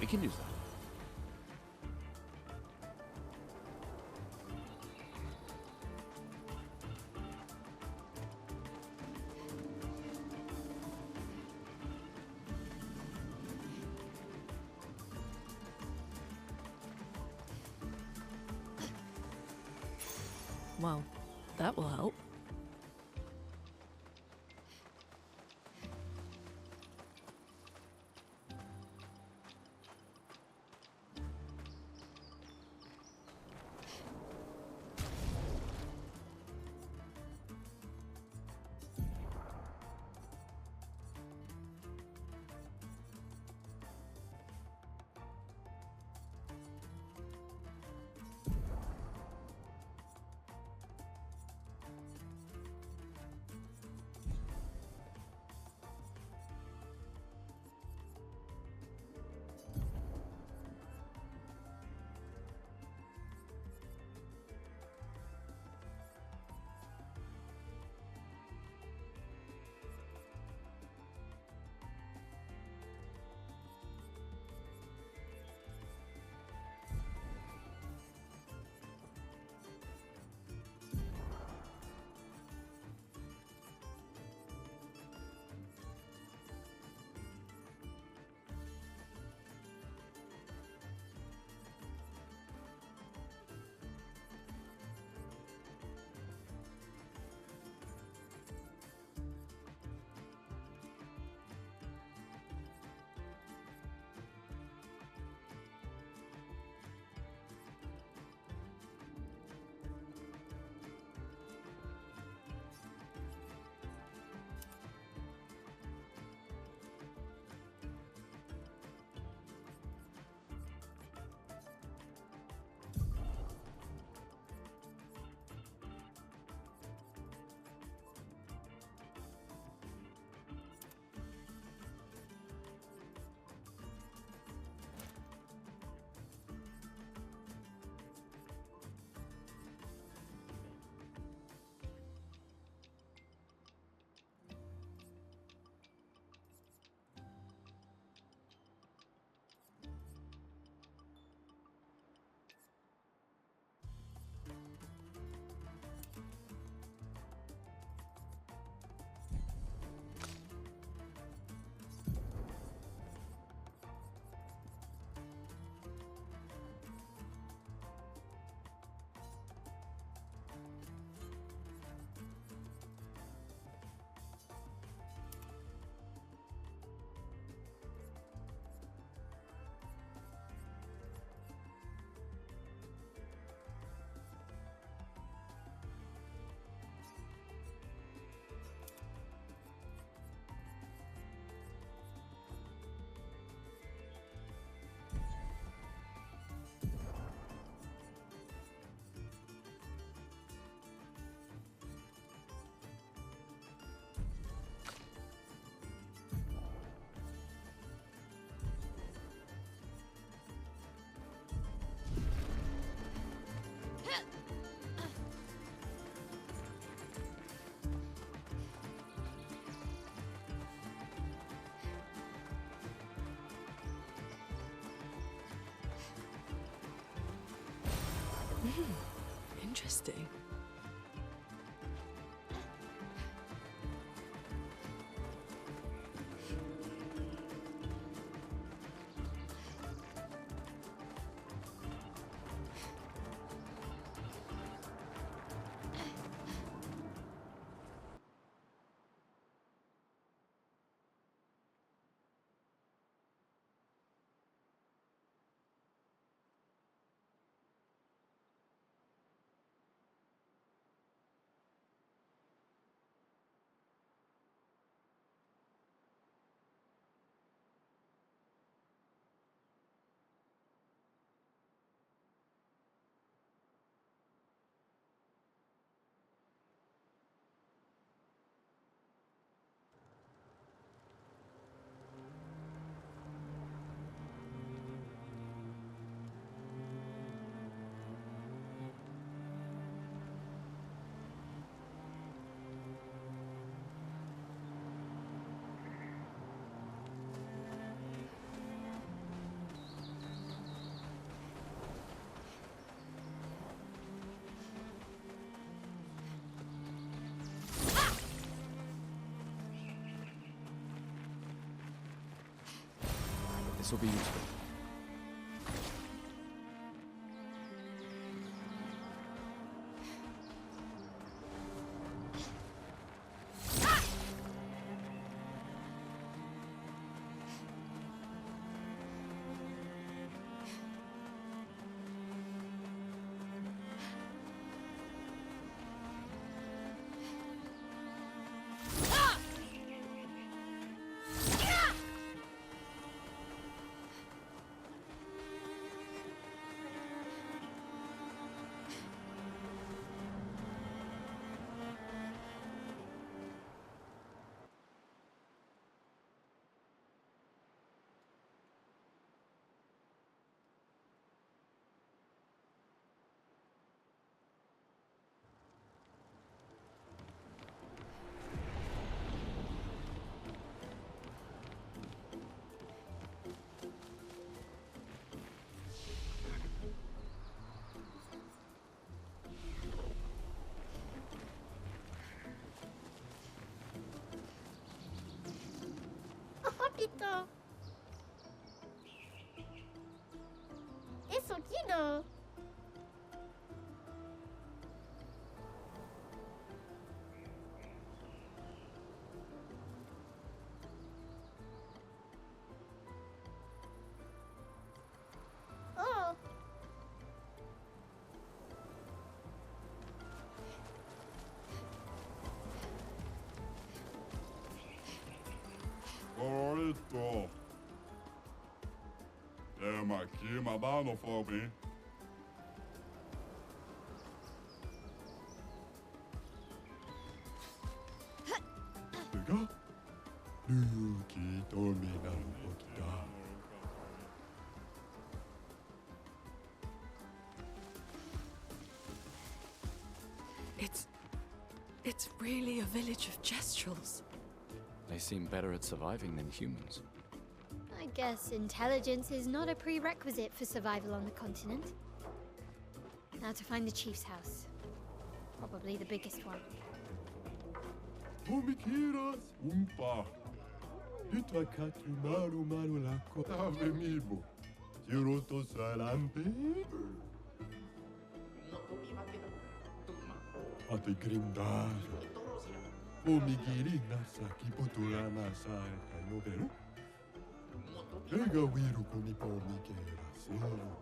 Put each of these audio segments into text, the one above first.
We can use that. Well, that will help. Interesting. will be useful. Rápido. Eso aquí no. Oh. Correcto. Tema aqui, mabano fobi. Liga? Luki domina okita. It's really a village of Jestrels. They seem better at surviving than humans. I guess intelligence is not a prerequisite for survival on the continent. Now to find the chief's house. Probably the biggest one. Omikiras umpa. Itakatu maru lako. Ave mibo. Chiroto salampe. Ate grindar. Omigiri nasaki potura nasa novelu. Ega wiru kumi pomi kera selo.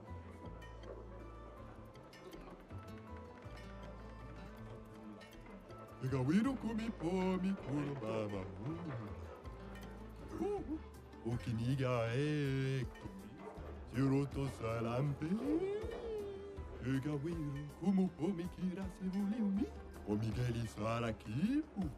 Ega wiru kumi pomi kuru mama. Okiniga ekto. Chiroto salampe. Ega wiru kumu pomi kira sevuliumi. Omigeli sarakipu.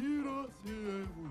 kirasiemu.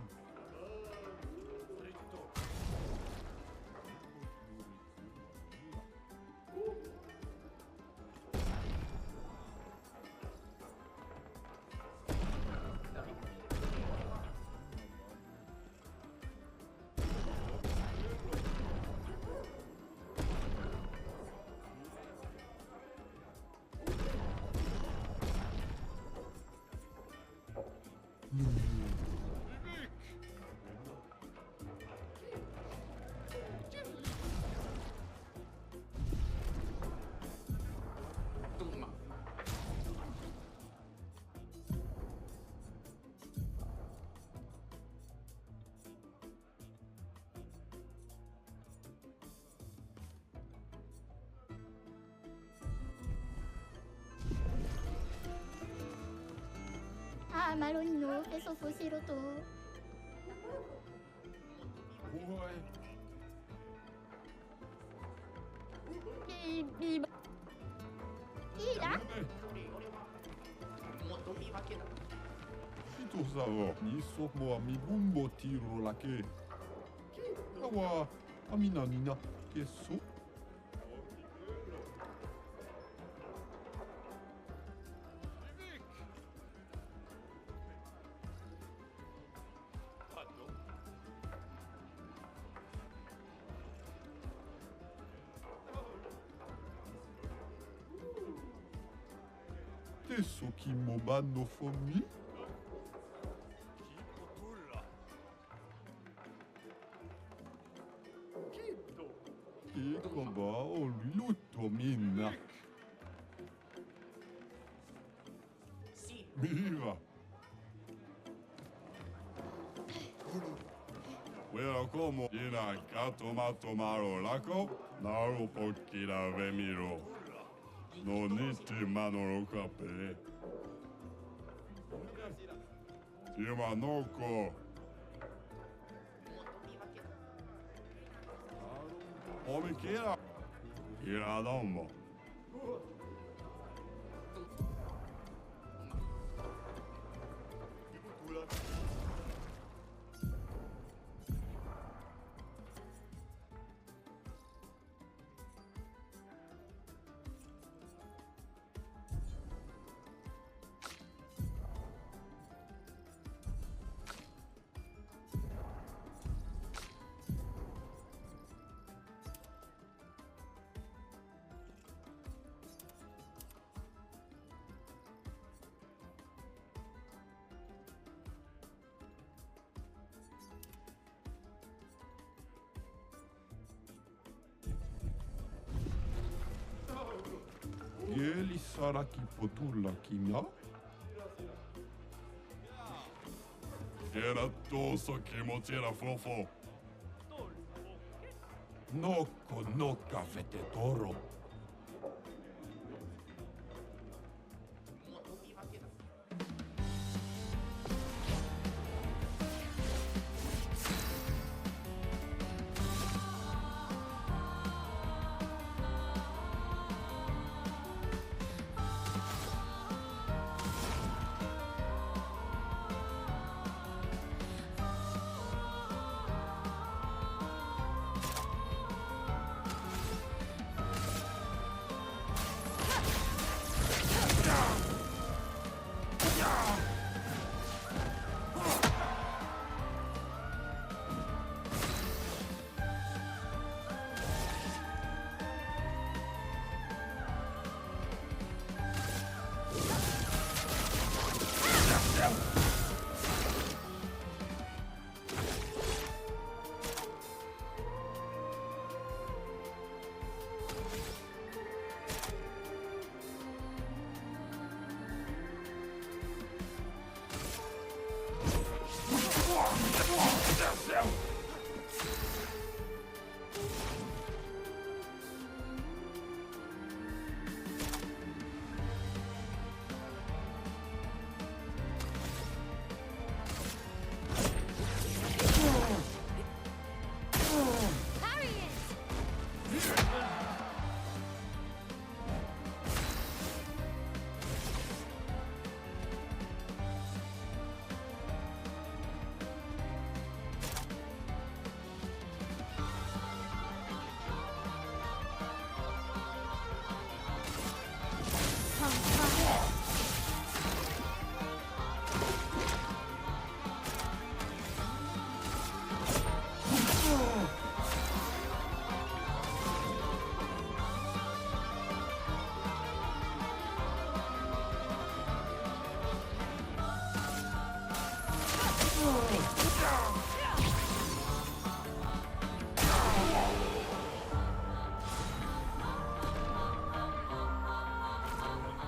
Ah, Malonino, eso fue Siroto. Ira? 人さをにそもあみぶんぼティロラケ。あわ、あみなになけそ。てそきもばんのフォミ。Iko ba o luto minna. Viva. Well, como ina katomato maro lako, naro pokira vemiro. No niti manoro kape. Tima noko. Come quiera. Quiera domo. Geli saraki potulla kimia? Era toso kimochira fofo. Nokko nokka fete toro.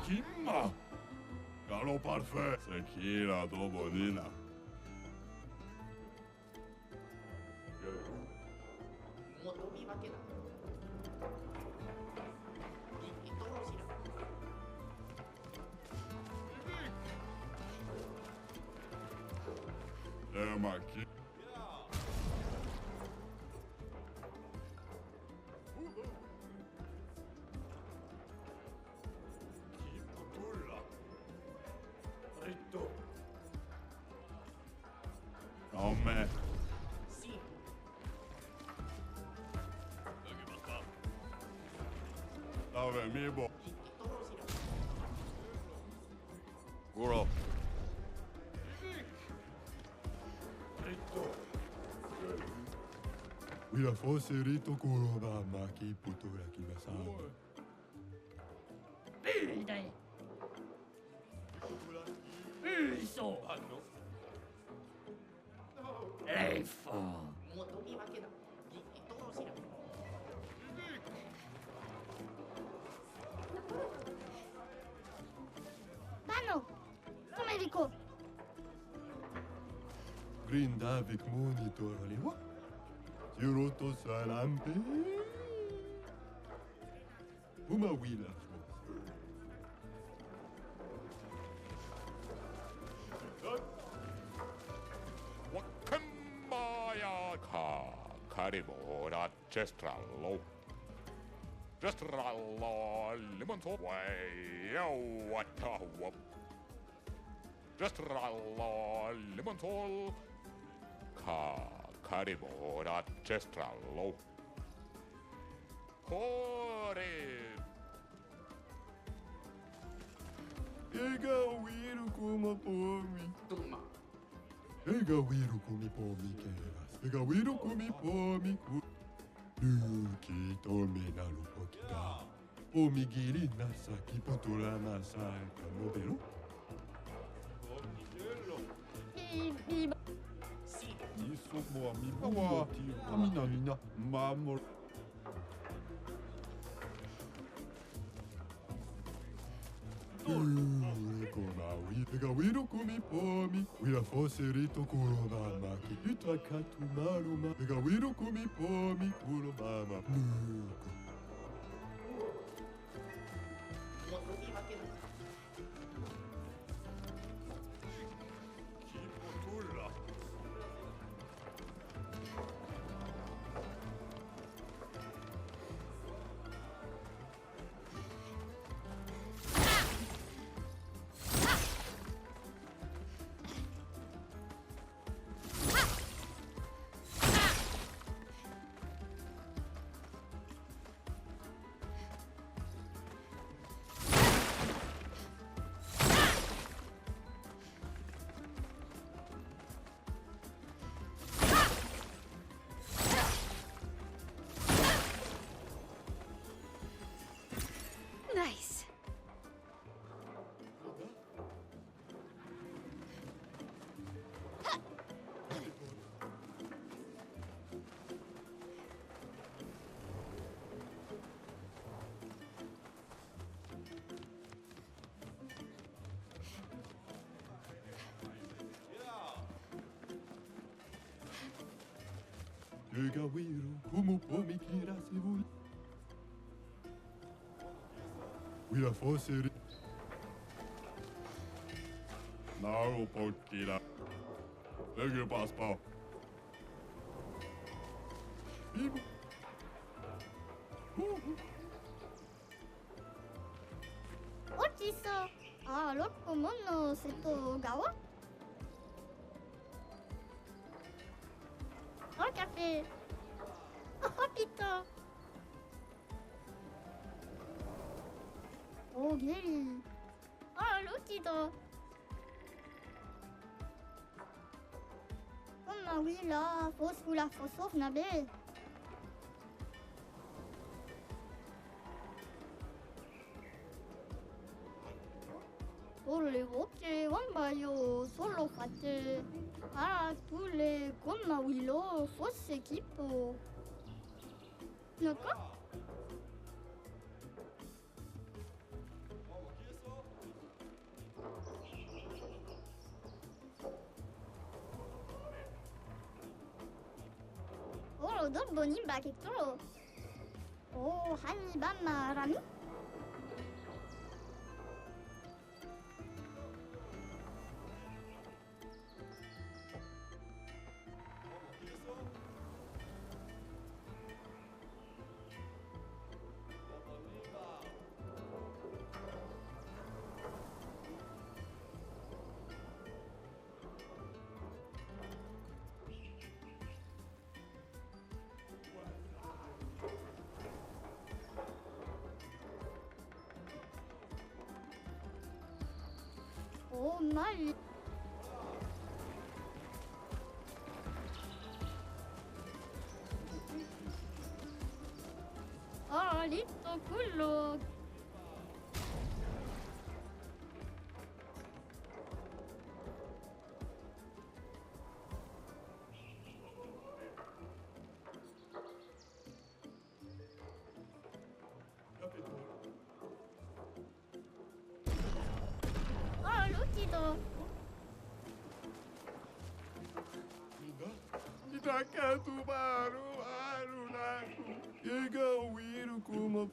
Kimma! Calo parfait! C'est qui la dobonina? Ma chi? Come? Sì. Dove mi bo? Guro. Wila fosse rito kuroba maki putura kimasan. Dai. Isso. Leifo. Mano! Come dico? Grindavik monitor aliwa. Siroto salampe. Uma wila. Wakambaya ka karimora chestrallo. Chestrallo limonto way what whoop. Chestrallo limonto ka karimora chestrallo. Hore. Ega wiru kuma pomi. Tumma. Ega wiru kumi pomi keras. Ega wiru kumi pomi ku. Luki tome na lupo kita. Pomi giri nasa ki putura nasa kamobero. Sì. Isso mo mi buo ti. Amina nina. Mamor. Ega wiru kumi pomi. Wila fosse rito kuroba maki. Ita katu maruma. Ega wiru kumi pomi kuroba ma. Luko. Nice. Ega wiru kumu pomi kira se vui. Wila fosse rito. Naro pokira. Ega paspa. Bibu. 어딨어? 아, 로코 모노 세토 가와? 카페. 피터. 오, 게리. 아, 로티다. 엄마, 위라. 포스쿠라 포소프 나베. sole oche wambayo solo fate. Para tule gomma wilo fosse kipo. Naka? Oh, don bonim baketoro. Oh, hani bamma rami? Oh, mal. Oh, listo, culo. Oh, lucido. Itakatu baru baru naku. Ega wiru kuma.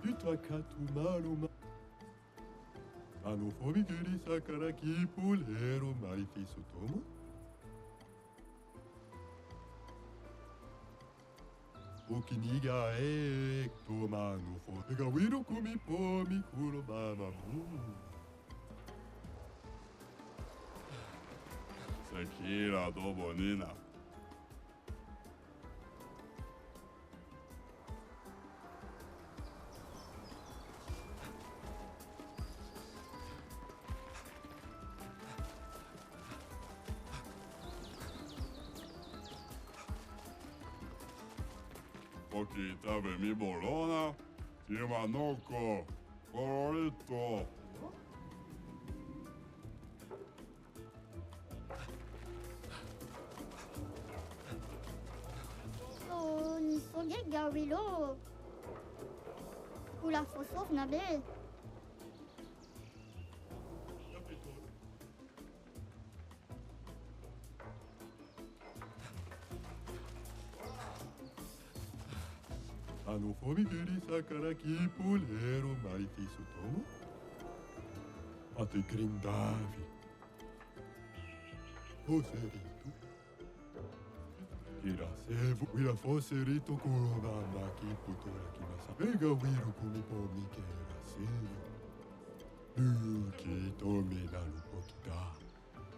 Itakatu maru ma. Anofomigiri sakara kipulero marifiso tomo. Okiniga tomano fo. Ega wiru kumi pomi kuro mama mu. Sekira do bonina. Poquita mi bolona, Timanoko, Colorito. Oh, ni soge gawilo. Kula fosov nabe. Anofomigiri sakara kipulero marifiso tomo. Ate grindavi. Foserito. Irasevu. Ira foserito kuromama kiputora kimasa. Ega wiru kumi pomi kera sevu. Nuki tome naru pokita.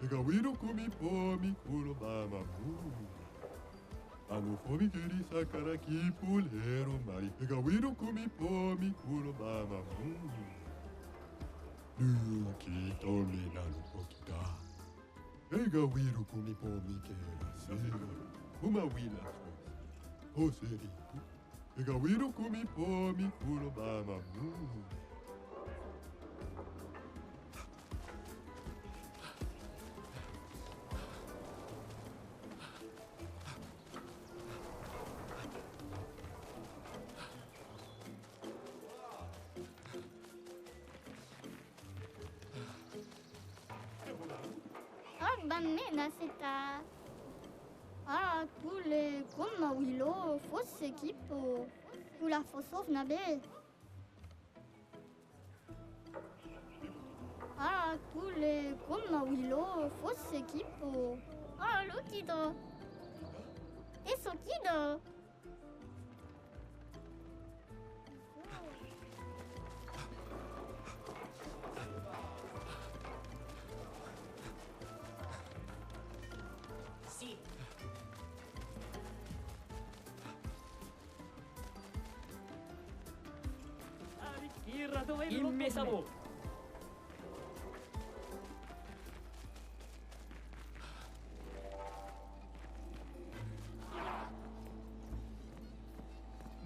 Ega wiru kumi pomi kuromama mu. Anofomigiri sakara kipulero mari. Ega wiru kumi pomi kuromama mu. Nuki tome naru pokita. Ega wiru kumi pomi kera sevu. Uma wila foserito. Ega wiru kumi pomi kuromama mu. Oh, bamena seta. Ah, tule gomma wilo fosse kipo. Kula fosov nabe. Ah, tule gomma wilo fosse kipo. Ah, lucido. Eso kido. Sì. Il mesavo.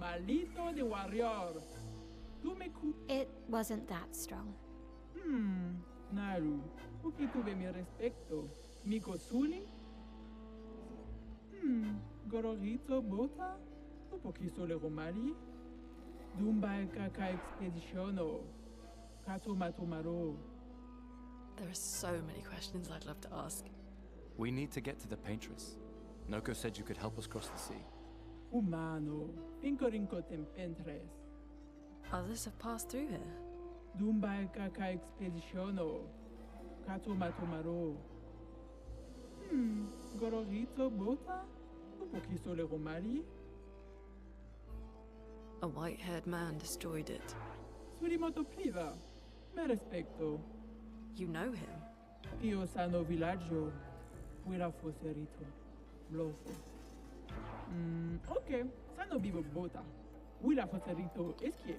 Maldito de warrior. Tu me cu... It wasn't that strong. Naru, porque tuve mi respecto. Miko Suli? Gororito Bota? Tu poquiso le romari? Dumba kaka expeditiono. Kato matomaro. There are so many questions I'd love to ask. We need to get to the Paintress. Noko said you could help us cross the sea. Humano. Pincorinco tempentres. Others have passed through here. Dumba kaka expeditiono. Kato matomaro. Gororito Bota? Tu poquiso le romari? A white-haired man destroyed it. Surimoto priva. Me respecto. You know him? Io sano villaggio. Wira foserito. Blofo. Ok. Sano vivo bota. Wira foserito eskie.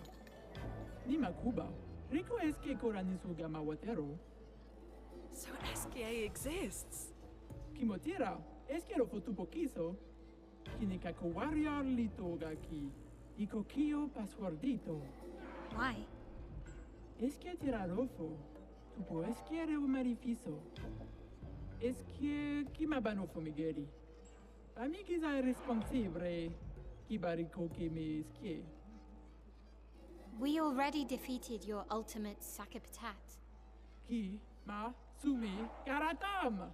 Nima Cuba. Rico eskie koranisu gama watero. So SKA exists. Kimotira. Eskiero fotupo kiso. Kinikako warrior litoga ki. Iko kio passwordito. Why? Eskie tirarofo. Tupo esquiere un marifiso. Esquie kimabano fumigeri. Amigiza irresponsible. Kibariko que me esquie. We already defeated your ultimate Sakapatat. Ki ma sumi karatam.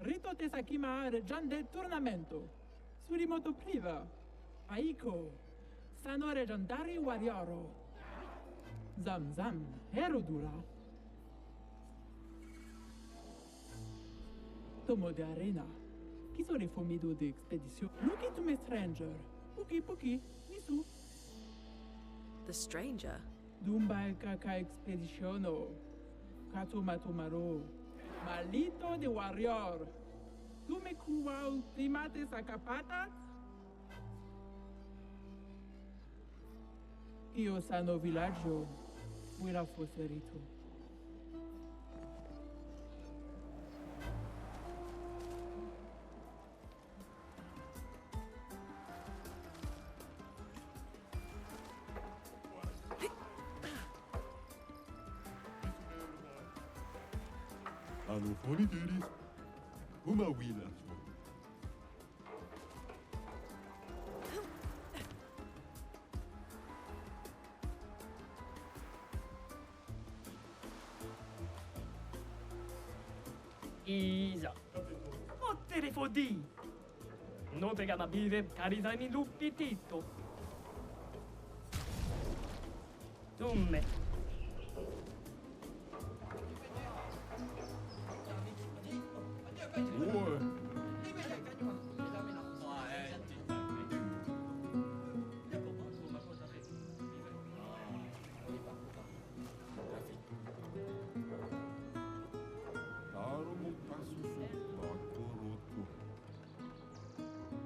Rito te sakima rejan del tournamento. Surimoto priva. Aiko. Sano regendari warioro. Zam zam. Herodura. Tomo de arena. Qui sont les fomidos de expédition? Look into me stranger. Puki, nisu. The stranger? Dumba kaka expeditiono. Kato matomaro. Maldito de warrior. Tu me cuba ultimate sacapatas? Io sano villaggio. Wira foserito. Ano fornigeris. Uma wilas. Isa. Ottere fodi. Non te gama bive carisani luppitito. Tumme.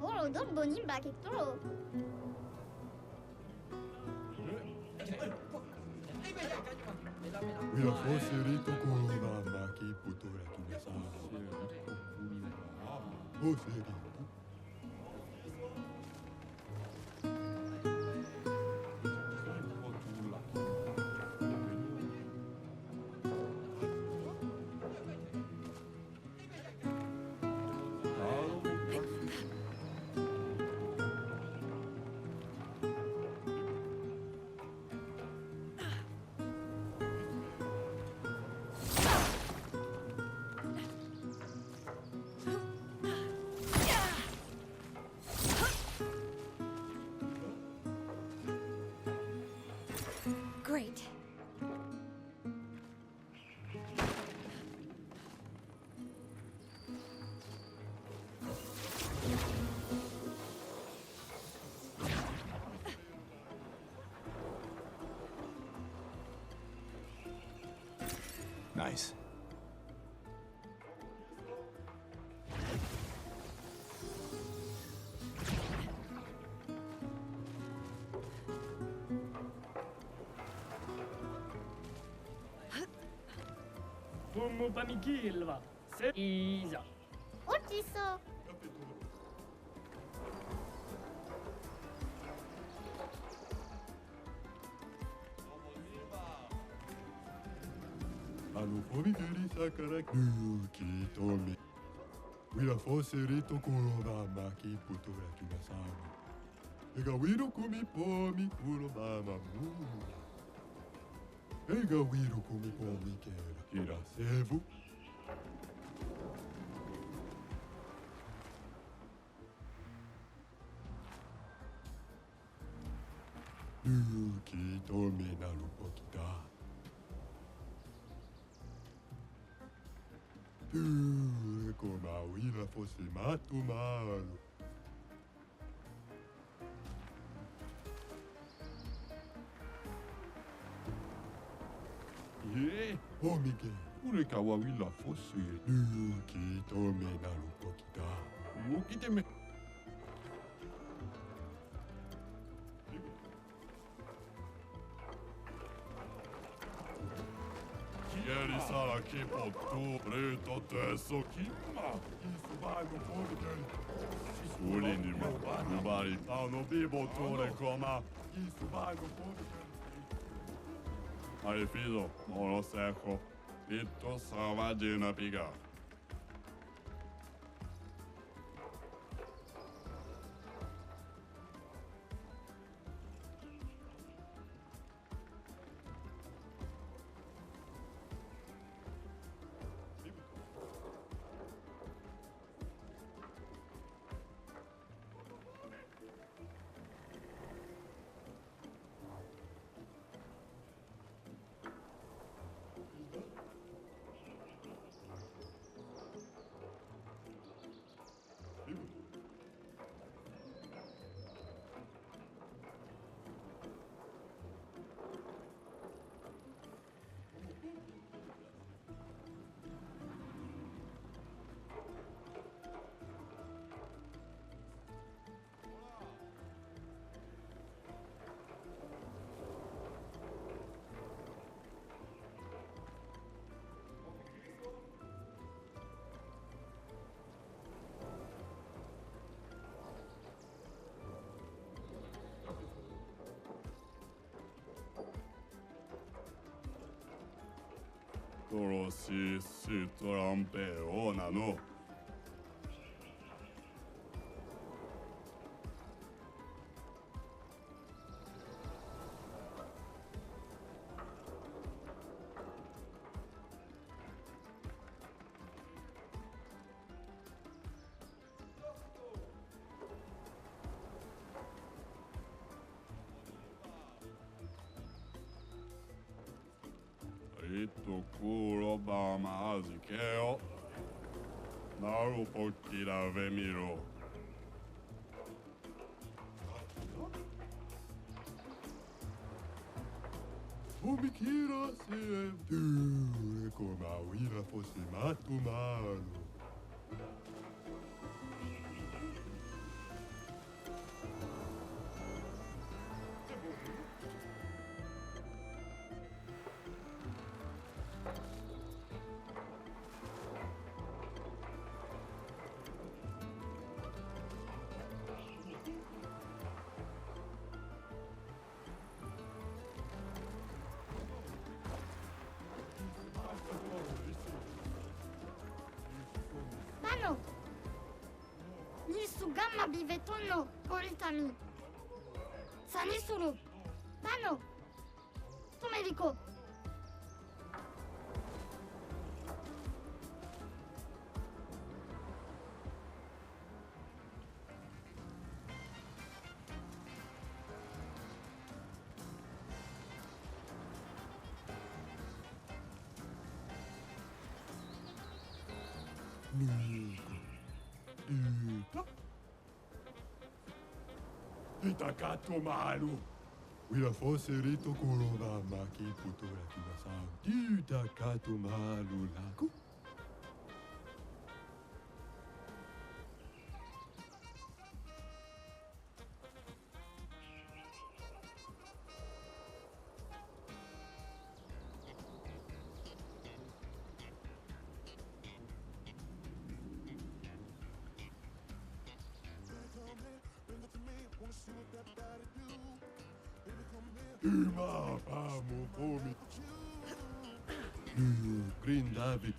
Oh, don't bonim back it through. Wira foserito corona maki putora tunesa. Foserito. Great. Nice. Tummu pamikilva. Se Isa. Ortiso. no pomigiri sakara nuki tome. Wira foserito kurobama ki putura kinasami. Ega wiro kumi pomi kurobama mula. Ega wiro kumi pomi kera kira sevu. Nuki tome naru pokita. Como a Wira fosse mato malo. Oh, Miguel, ure ka wa Wira fosse. Que tome naru pokita. O que tem? Ieri sarà che potto preto tesso kimma. Isso vai no podcast. Sulini mu bari no bibo tore coma. Isso vai no podcast. Aí fizo, moro seco. Pito salvade na piga. Torossi si trampeona no. Ito kuro ba maazi keo. Naru pokira vemiro. Pomikira se tu como a Wira fosse mato malo. Mano! Nisu gamma bivetonno politami. Sanisuru. Mano! Tomeriko. Itakato malu. Wira fosse rito kurova maki putura kinasang. Itakato malu laku. Uma, vamos, come. Green David.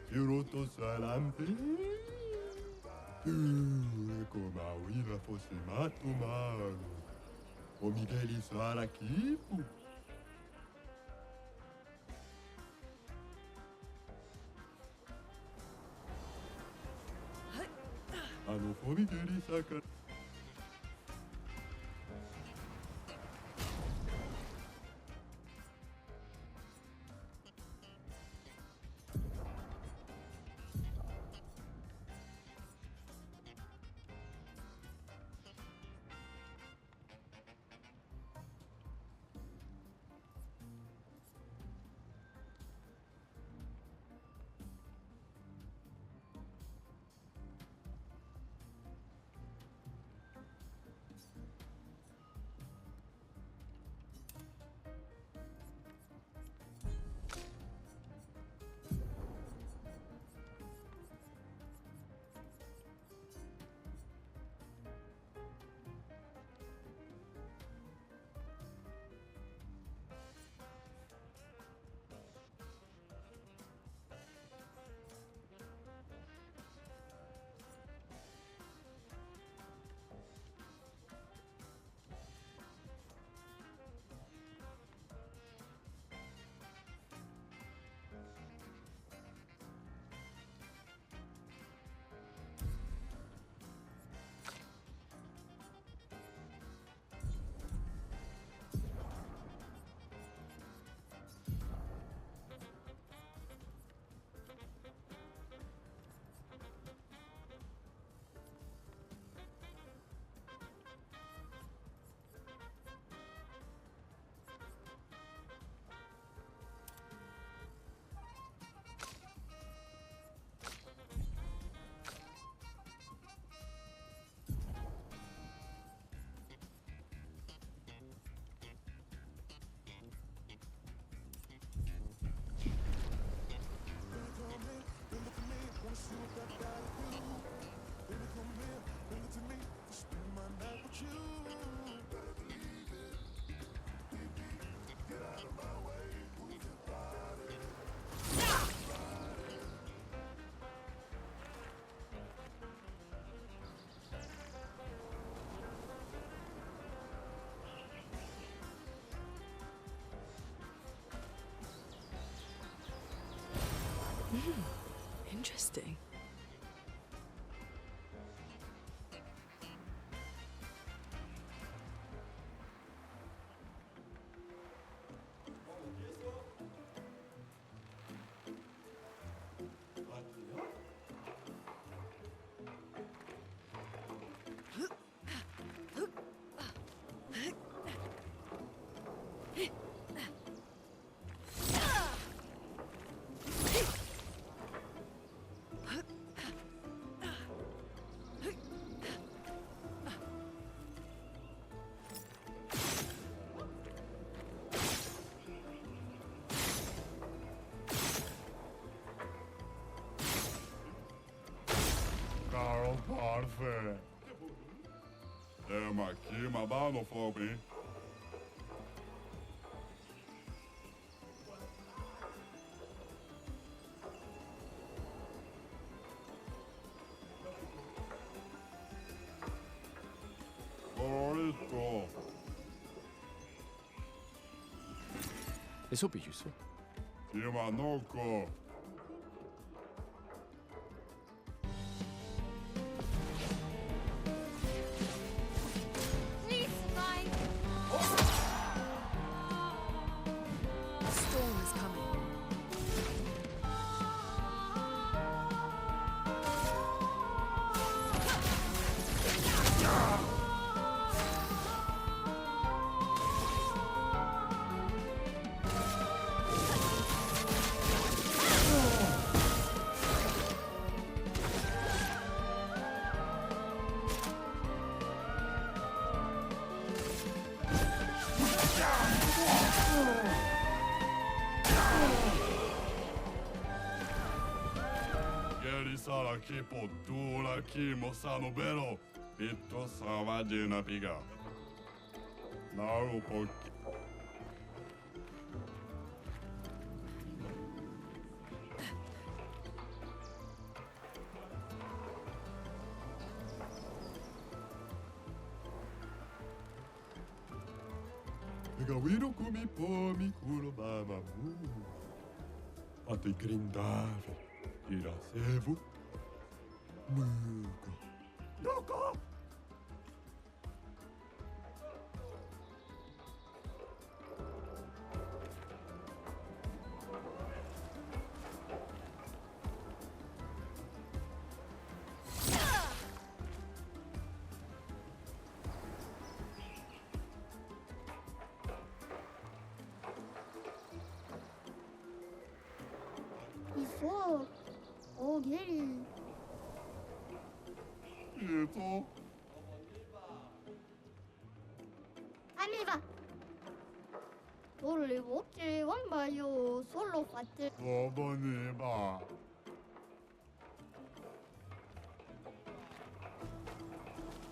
Piroto Salampe. Como a Wira fosse mato malo. O Miguel Isara aqui. O Miguel Isara. Interesting. Carl Parfait. Ma aqui, ma bala no fogo, hein? Bonito. This will be useful. Timanoko. Please, Spike. The storm is coming. Sala aqui potura aqui moçano belo. Pito savade na piga. Naru poki. Pegawiro come pomi culo mama mu. Fate grindare. Ira sevu. Nugo. Nugo! Il faut. Oh, Gary. Pietro, Amiva. Volevo che io solo fatte. 어머니마.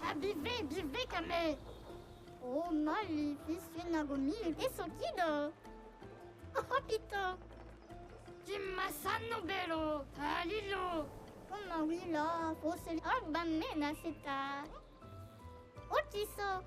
Ah, bivei, kame. Oh, mali, fils Nagomi. Et son kid. Oh, putain. Kimmasano bero. Alilo. Come oui, là. Fosse. Ah, bamena, c'est ta. Oh, qui ça?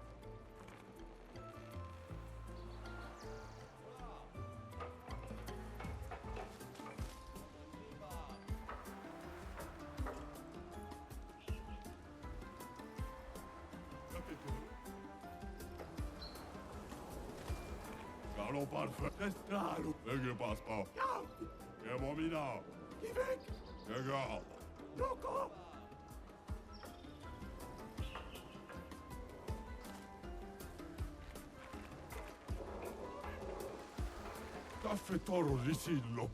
Caro parfait. Testalo. Ege paspa. Emomina. Ivek. Ega. Noko. Caffè toro risillo.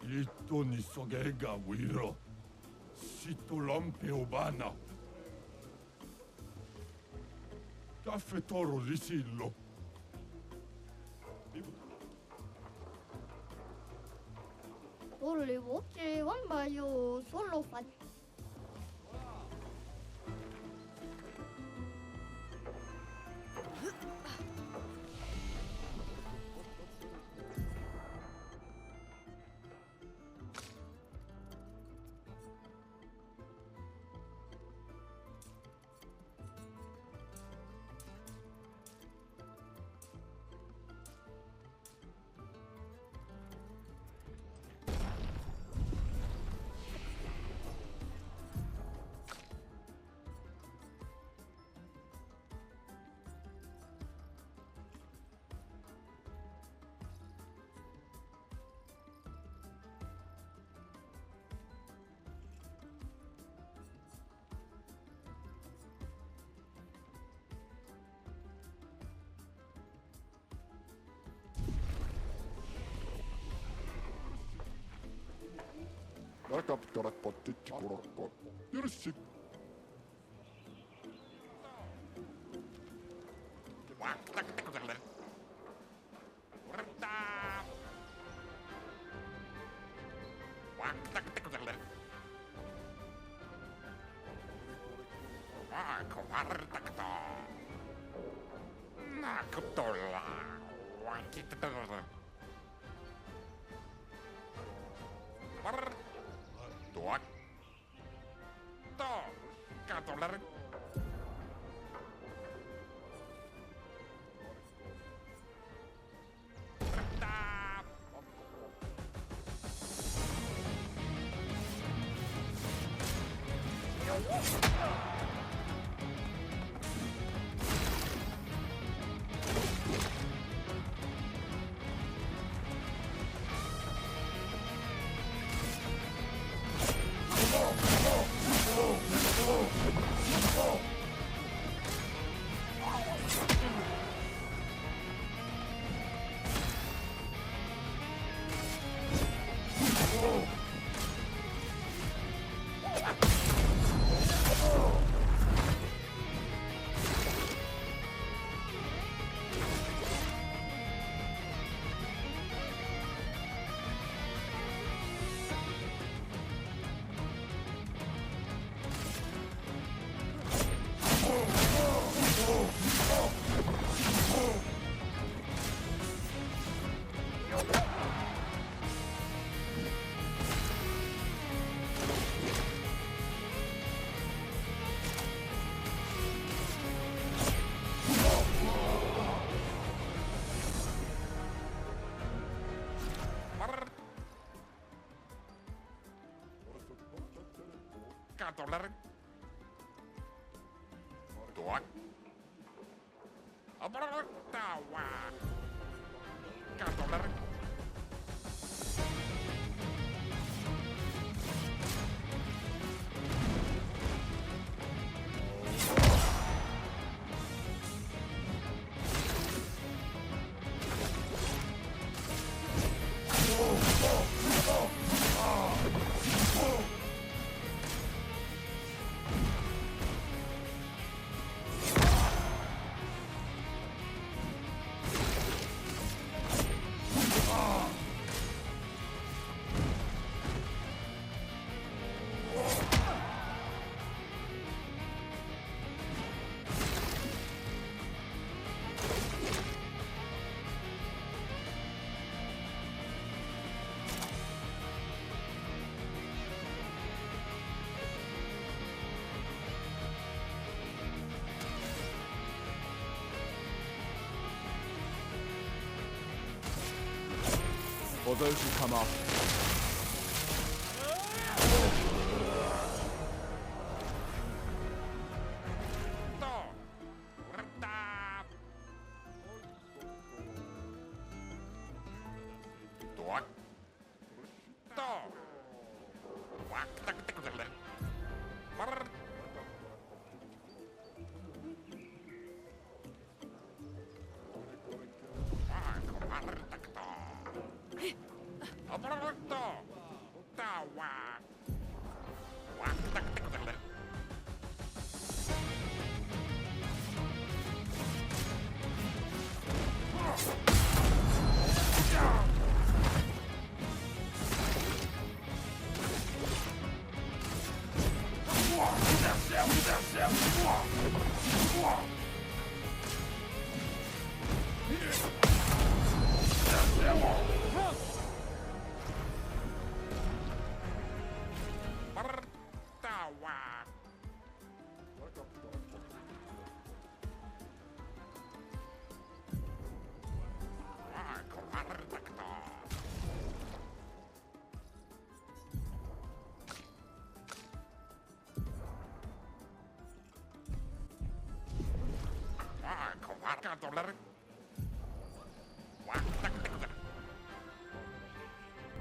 Ito ni sogega wiro. Sito lampe obana. Caffè toro risillo. Volevo che io solo fatte. La capitale potticci curocco. Dirsi. Tuak. To. Katoler. Katoller. Tuak. Tawa. Katoller. For those who come after.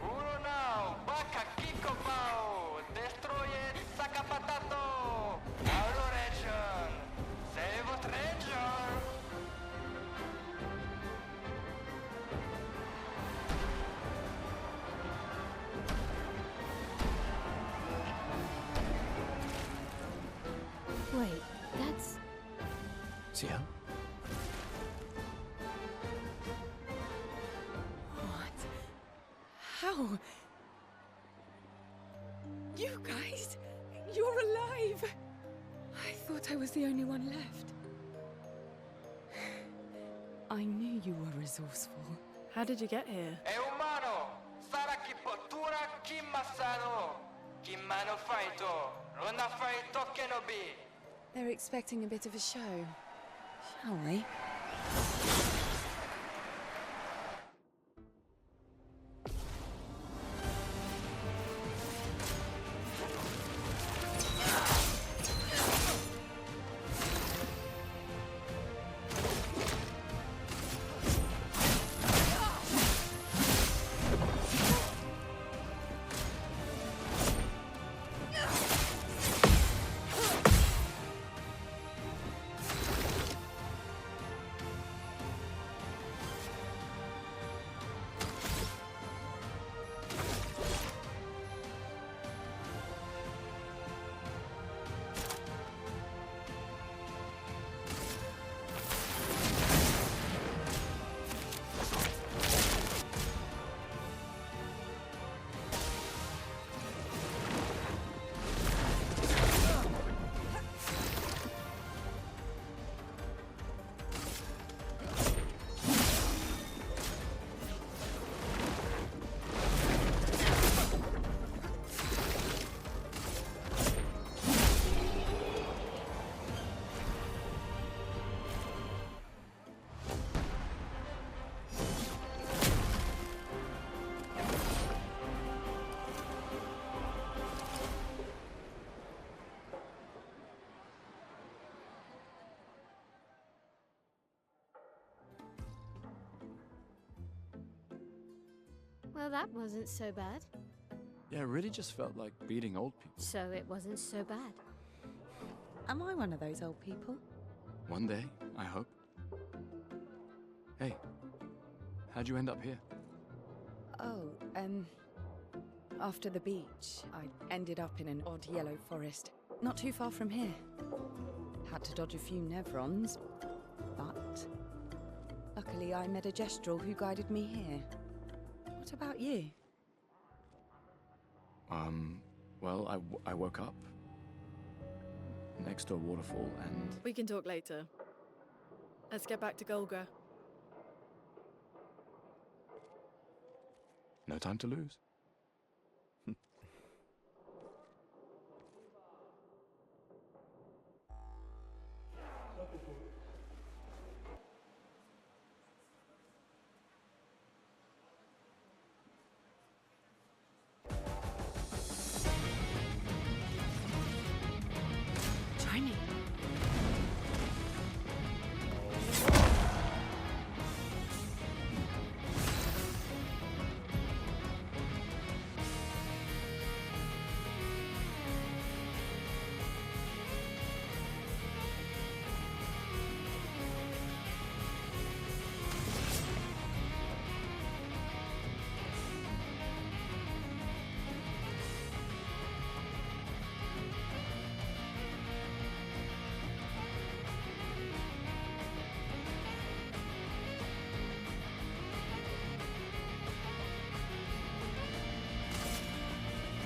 Uno now, Baka Kiko Pao, destroy it, Saka Patato, our region, save what region. Wait, that's... Sia? What? How? You guys? You're alive! I thought I was the only one left. I knew you were resourceful. How did you get here? E umano, Sara ki potura ki masano, ki mano faito, runa faito kenobi. They're expecting a bit of a show. Shall we? Well, that wasn't so bad. Yeah, it really just felt like beating old people. So it wasn't so bad. Am I one of those old people? One day, I hope. Hey, how'd you end up here? Oh, after the beach, I ended up in an odd yellow forest, not too far from here. Had to dodge a few Nevrons, but luckily I met a Gestrel who guided me here. What about you? Well, I woke up next to a waterfall and... We can talk later. Let's get back to Golga. No time to lose. Join me.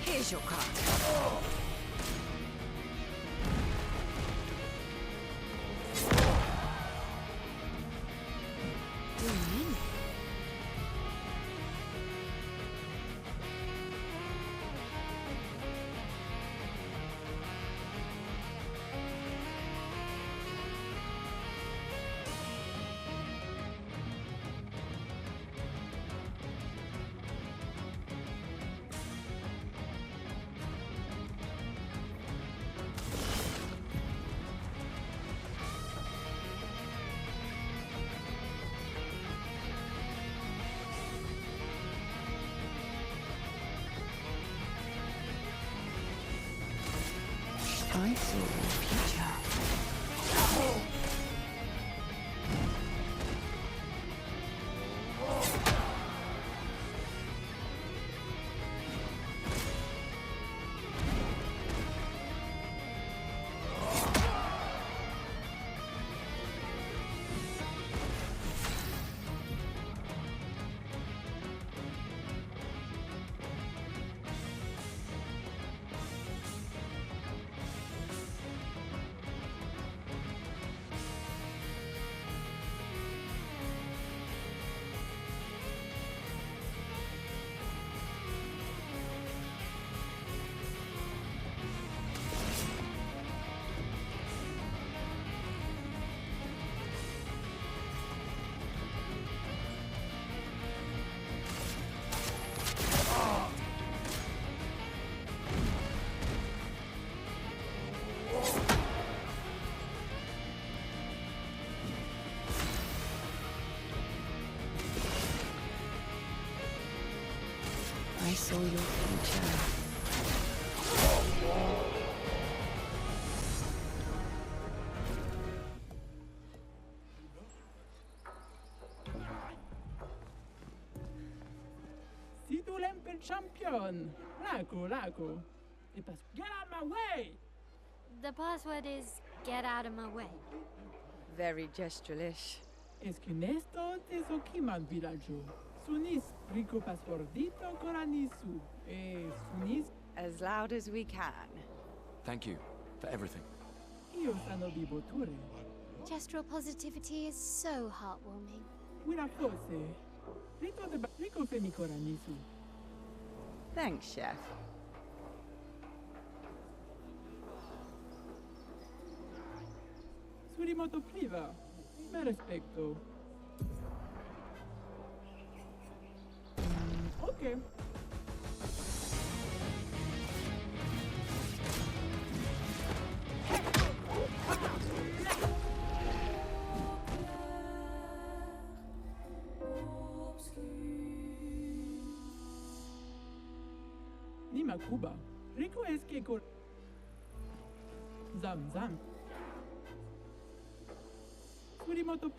Here's your card. I see your future. I saw your future. Si tu l'empel champion. Laco. Get out my way! The password is get out of my way. Very gestural-ish. Es que nesto te sokiman villaggio. Sunis rico passpordito coranisu. Sunis As loud as we can. Thank you for everything. io sano vivo ture. Gestural positivity is so heartwarming. Wina forse. Rico femi coranisu. Thanks, Chef. Surimoto priva. Me respecto. Okay. Makuba. Rico eske kor... Zam zam. Surimoto...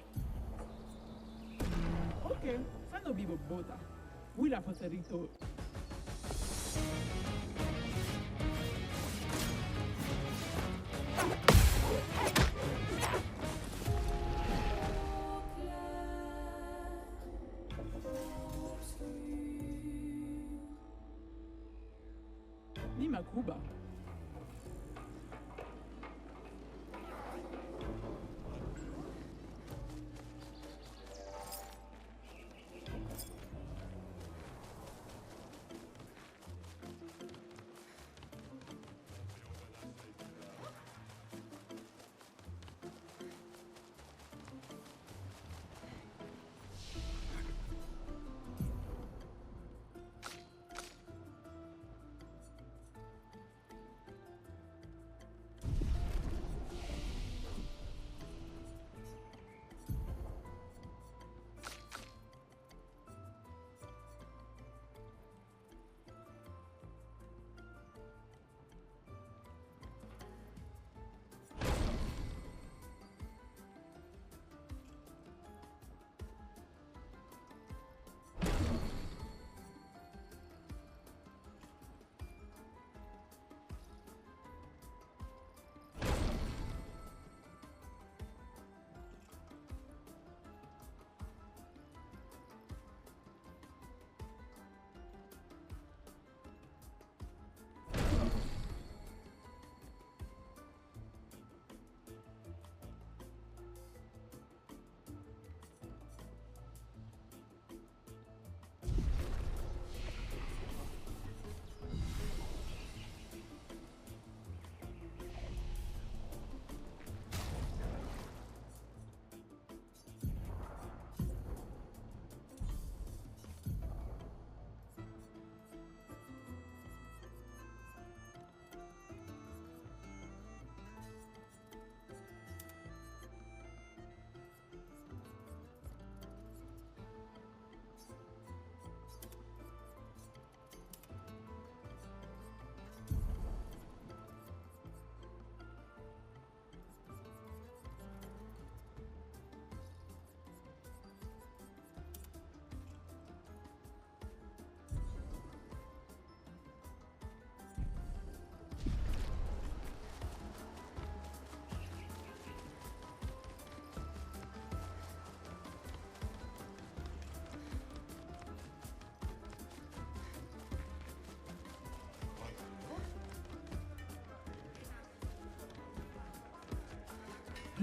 Ok, sanno vivo bota. Willa foserito... Ni Makuba.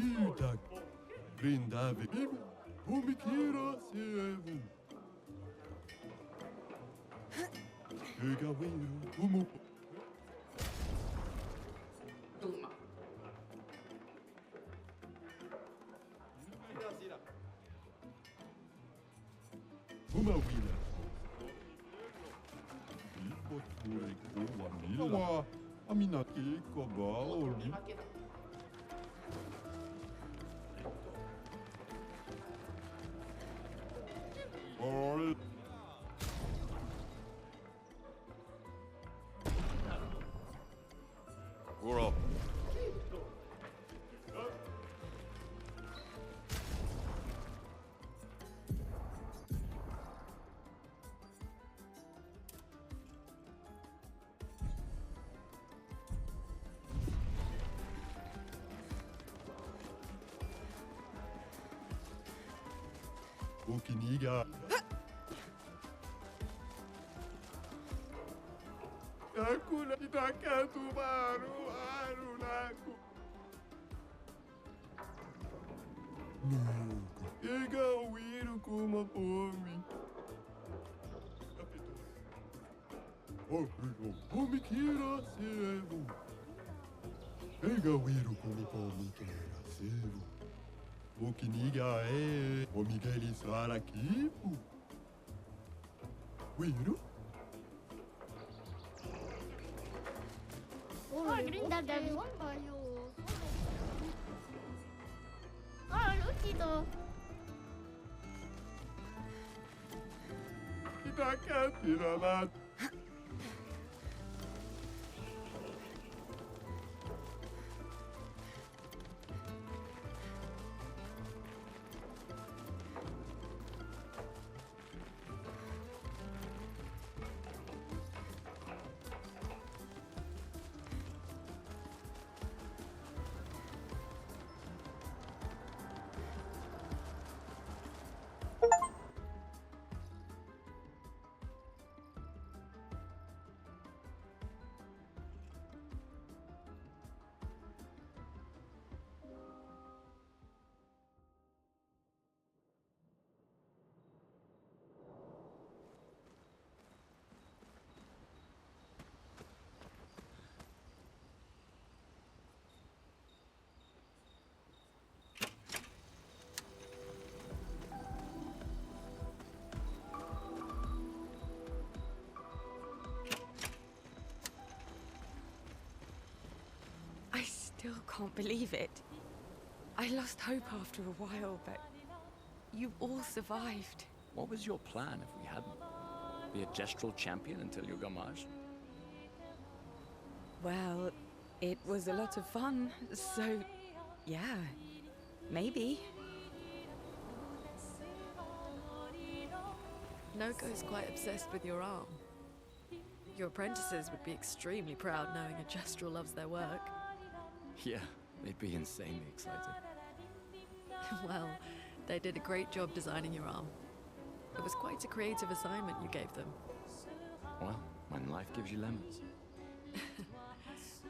Ida brindave come quiera sevo. Egawiro como uma wina. Ipoture como amila. Amina que cobal. All. Goro. Okiniga. Hakuna kitakato maru naku. Nuko. Ega wiro kuma pomi. Pomi kira sevo. Ega wiro kuma pomi kira sevo. Okiniga Omigeli Sarakipu. Wiro? Kita kan tidak still can't believe it. I lost hope after a while, but you all survived. What was your plan if we hadn't? Be a gestural champion until you gamage? Well, it was a lot of fun, so yeah, maybe. Noko's quite obsessed with your arm. Your apprentices would be extremely proud knowing a Gestural loves their work. Yeah, they'd be insanely excited. Well, they did a great job designing your arm. It was quite a creative assignment you gave them. Well, when life gives you lemons.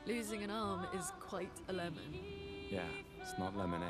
Losing an arm is quite a lemon. Yeah, it's not lemonade.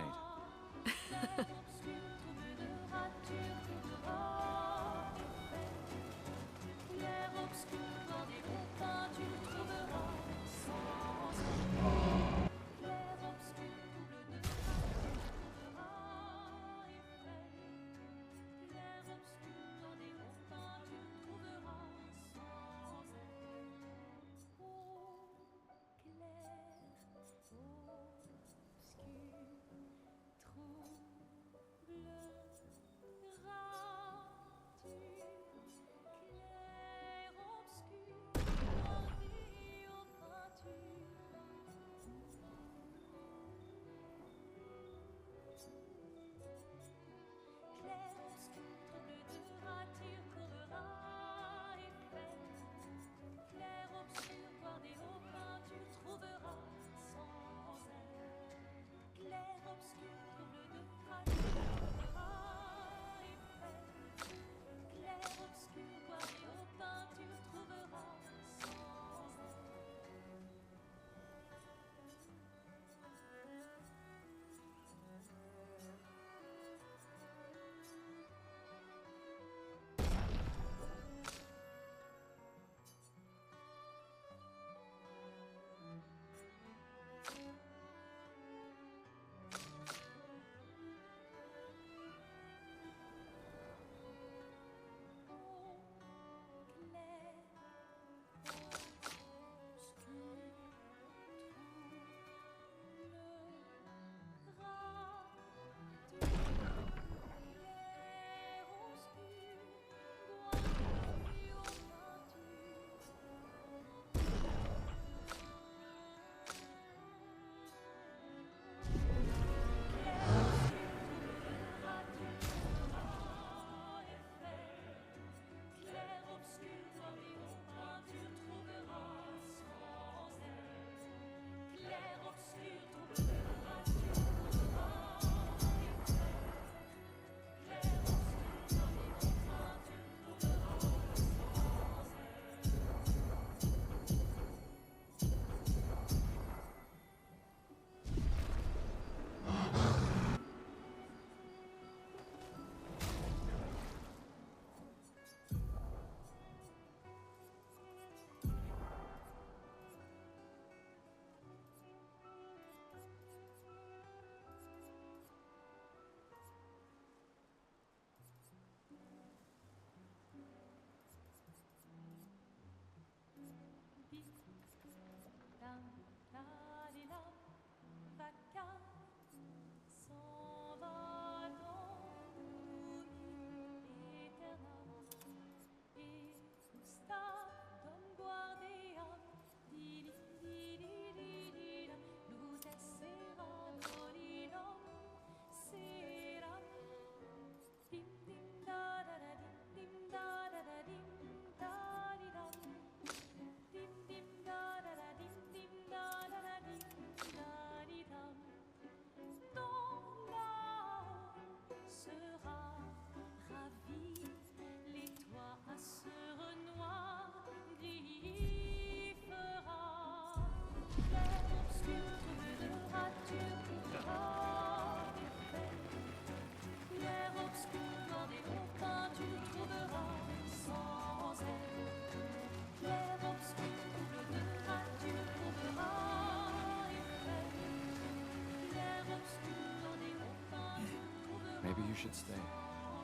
Maybe you should stay.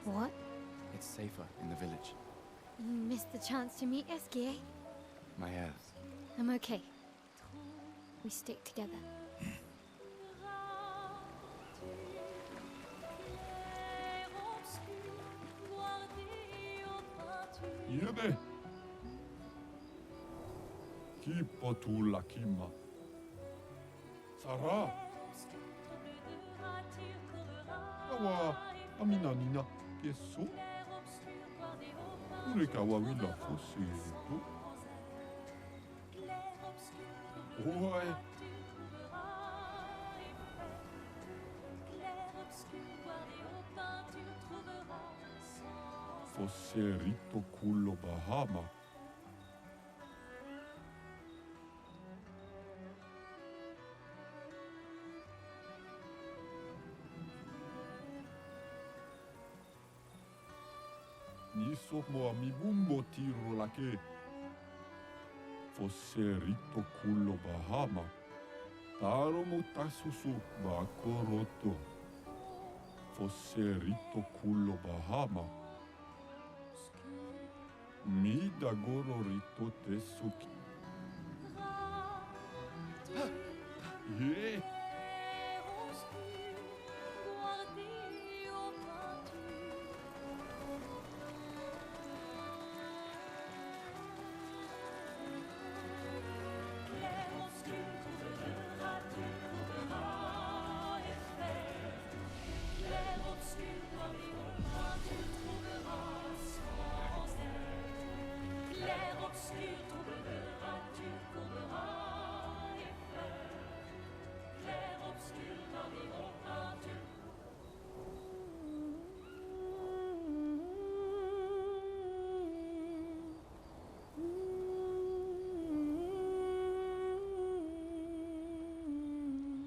What? It's safer in the village. You missed the chance to meet Eski, eh? My heirs. I'm okay. We stick together. Tiede. Kippo tulla kimma. Sara. Awa, amina nina, kesso. Urekawa willa fosse. Oi. Fosse ritto cullo Bahama. Nisso mo mi bumbo tiro la che. Fosse ritto cullo Bahama. Taro mutasusu bako rotto. Fosse ritto cullo Bahama. Mi da goro ritto tessuki. Yeah.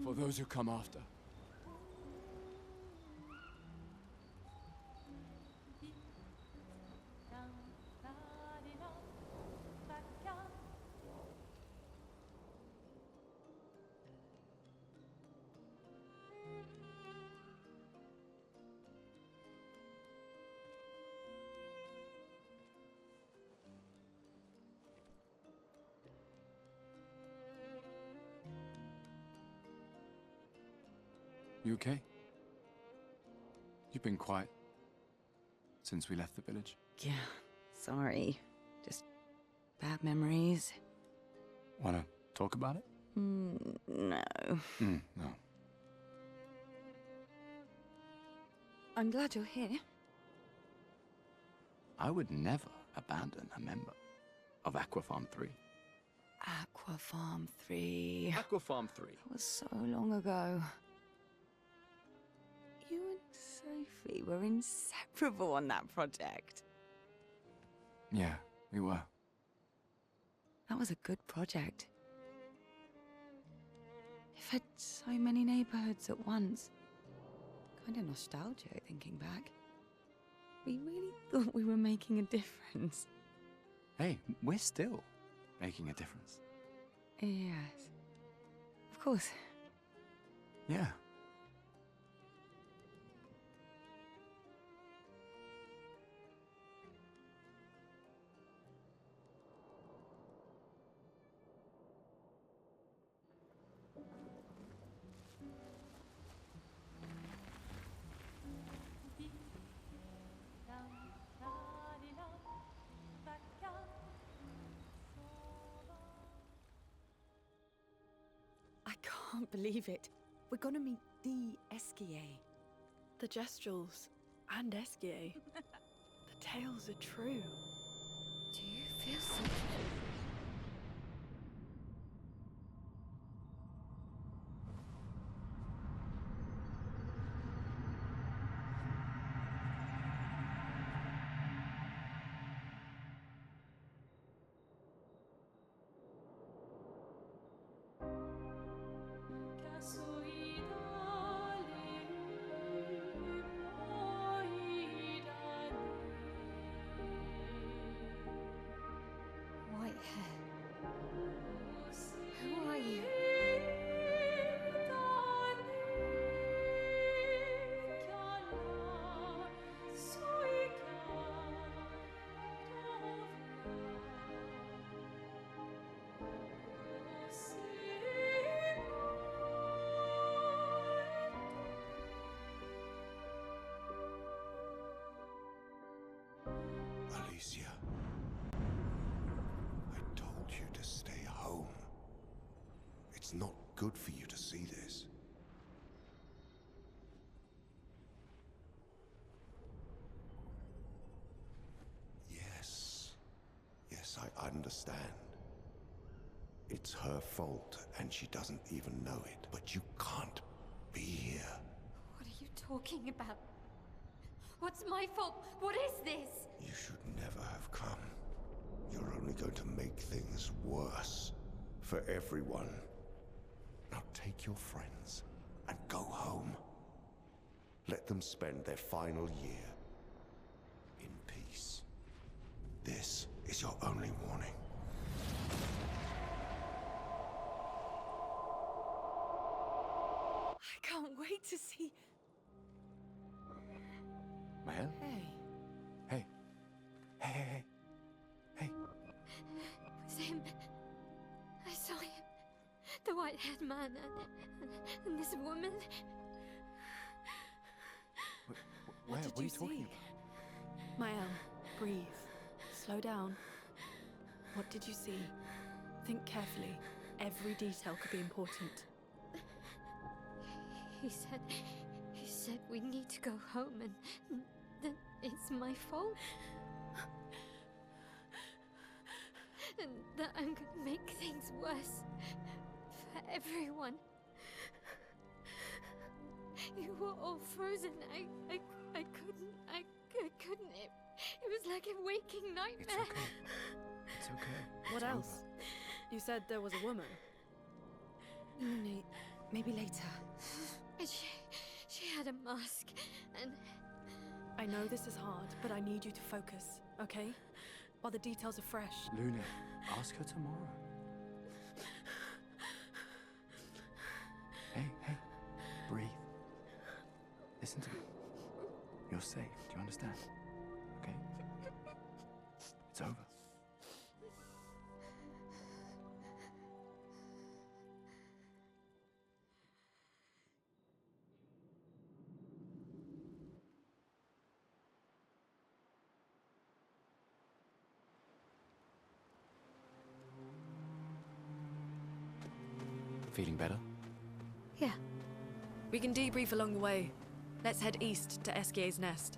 For those who come after. You okay? You've been quiet since we left the village. Yeah, sorry. Just bad memories. Wanna talk about it? No. No. I'm glad you're here. I would never abandon a member of Aquafarm 3. Aquafarm 3. Aquafarm 3. That was so long ago. You and Sophie were inseparable on that project. Yeah, we were. That was a good project. It fed so many neighborhoods at once. Kind of nostalgic thinking back. We really thought we were making a difference. Hey, we're still making a difference. Yes. Of course. Yeah. I can't believe it. We're gonna meet the Esquier. The Gestrels and Esquier. The tales are true. Do you feel something? White hair. Who are you? Alicia. to stay home. It's not good for you to see this. Yes, I understand. It's her fault, and she doesn't even know it. But you can't be here. What are you talking about? What's my fault? What is this? You should never have come. You're only going to make things worse. For everyone. Now take your friends and go home. Let them spend their final year in peace. This is your only warning. I can't wait to see. Mahel? Hey. Hey. Hey. It was him. I saw him. The white-haired man and this woman. Where? What What are you talking about? Mael, breathe. Slow down. What did you see? Think carefully. Every detail could be important. He said we need to go home and that it's my fault. And that I'm gonna make things worse for everyone. You were all frozen. I couldn't. It was like a waking nightmare. It's okay. What else? You said there was a woman. Maybe later. She had a mask, and I know this is hard, but I need you to focus, okay? While the details are fresh. Luna, ask her tomorrow. Hey, breathe. Listen to me. You're safe, do you understand? Okay? It's over. Feeling better? yeah. We can debrief along the way. Let's head east to Eskier's Nest.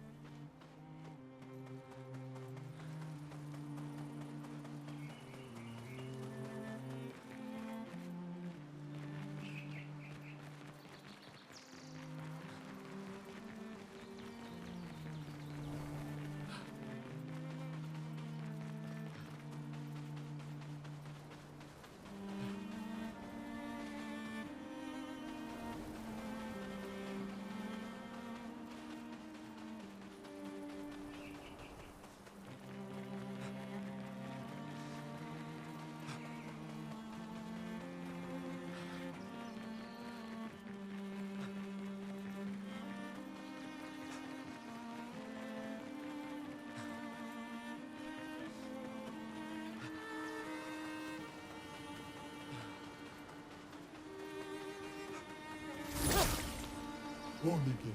Oh, Miguel.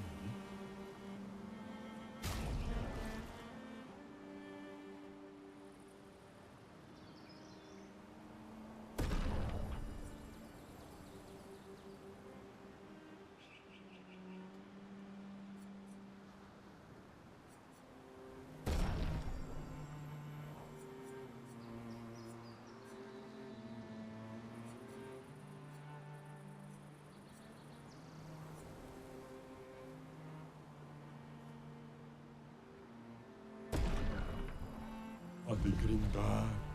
I'll be getting back.